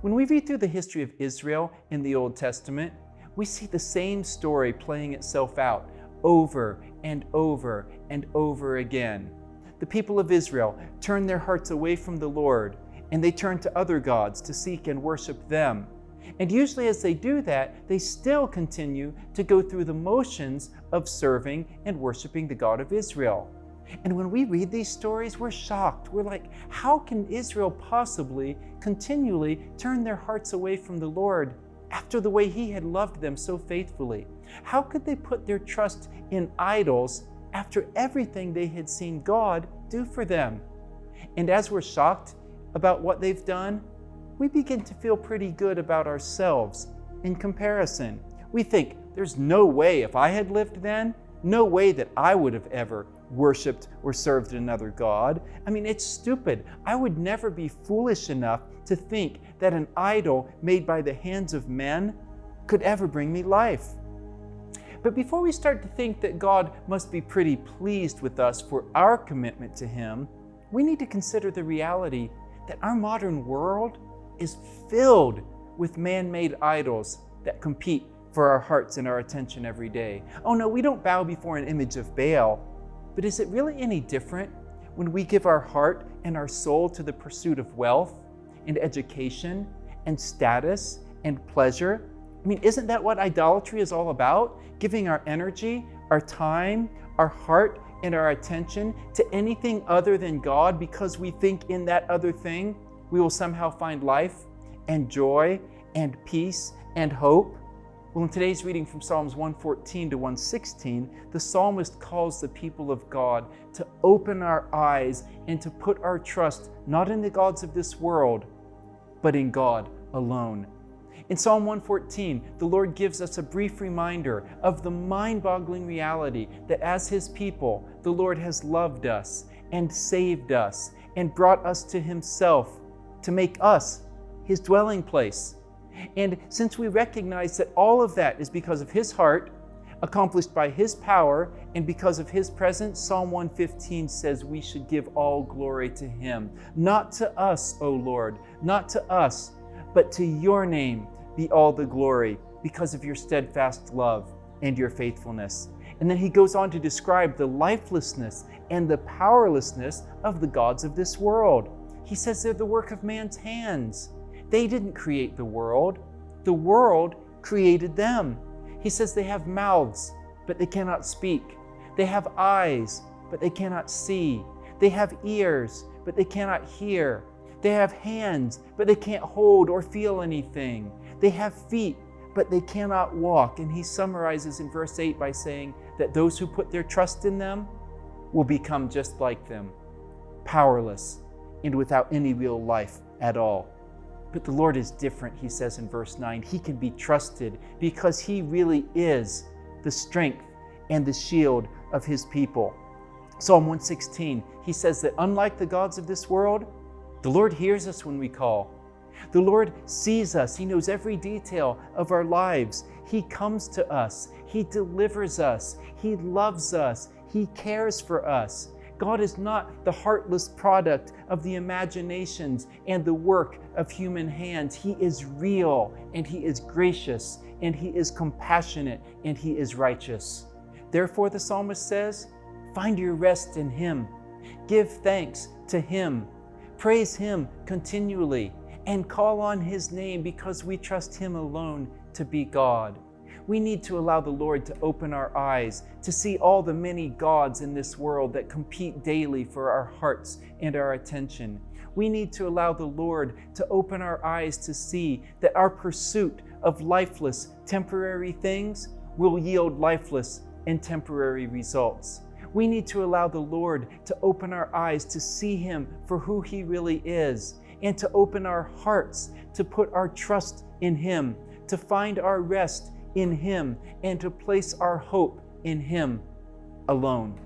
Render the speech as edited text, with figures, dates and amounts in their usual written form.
When we read through the history of Israel in the Old Testament, we see the same story playing itself out over and over and over again. The people of Israel turned their hearts away from the Lord, and they turned to other gods to seek and worship them. And usually as they do that, they still continue to go through the motions of serving and worshiping the God of Israel. And when we read these stories, we're shocked. We're like, how can Israel possibly continually turn their hearts away from the Lord after the way He had loved them so faithfully? How could they put their trust in idols after everything they had seen God do for them? And as we're shocked about what they've done, we begin to feel pretty good about ourselves in comparison. We think, there's no way if I had lived then, no way that I would have ever worshiped or served another god. I mean, it's stupid. I would never be foolish enough to think that an idol made by the hands of men could ever bring me life. But before we start to think that God must be pretty pleased with us for our commitment to Him, we need to consider the reality that our modern world is filled with man-made idols that compete for our hearts and our attention every day. Oh no, we don't bow before an image of Baal, but is it really any different when we give our heart and our soul to the pursuit of wealth and education and status and pleasure? I mean, isn't that what idolatry is all about? Giving our energy, our time, our heart, and our attention to anything other than God because we think in that other thing we will somehow find life and joy and peace and hope? Well, in today's reading from Psalms 114 to 116, the psalmist calls the people of God to open our eyes and to put our trust not in the gods of this world, but in God alone. In Psalm 114, the Lord gives us a brief reminder of the mind-boggling reality that as His people, the Lord has loved us and saved us and brought us to Himself to make us His dwelling place. And since we recognize that all of that is because of His heart, accomplished by His power, and because of His presence, Psalm 115 says we should give all glory to Him. Not to us, O Lord, not to us, but to Your name be all the glory because of Your steadfast love and Your faithfulness. And then he goes on to describe the lifelessness and the powerlessness of the gods of this world. He says they're the work of man's hands. They didn't create the world created them. He says they have mouths, but they cannot speak. They have eyes, but they cannot see. They have ears, but they cannot hear. They have hands, but they can't hold or feel anything. They have feet, but they cannot walk. And he summarizes in verse 8 by saying that those who put their trust in them will become just like them, powerless and without any real life at all. But the Lord is different, he says in verse 9. He can be trusted because He really is the strength and the shield of His people. Psalm 116, he says that unlike the gods of this world, the Lord hears us when we call. The Lord sees us. He knows every detail of our lives. He comes to us. He delivers us. He loves us. He cares for us. God is not the heartless product of the imaginations and the work of human hands. He is real, and He is gracious, and He is compassionate, and He is righteous. Therefore, the psalmist says, find your rest in Him. Give thanks to Him. Praise Him continually, and call on His name because we trust Him alone to be God. We need to allow the Lord to open our eyes to see all the many gods in this world that compete daily for our hearts and our attention. We need to allow the Lord to open our eyes to see that our pursuit of lifeless, temporary things will yield lifeless and temporary results. We need to allow the Lord to open our eyes to see Him for who He really is, and to open our hearts to put our trust in Him, to find our rest in Him, and to place our hope in Him alone.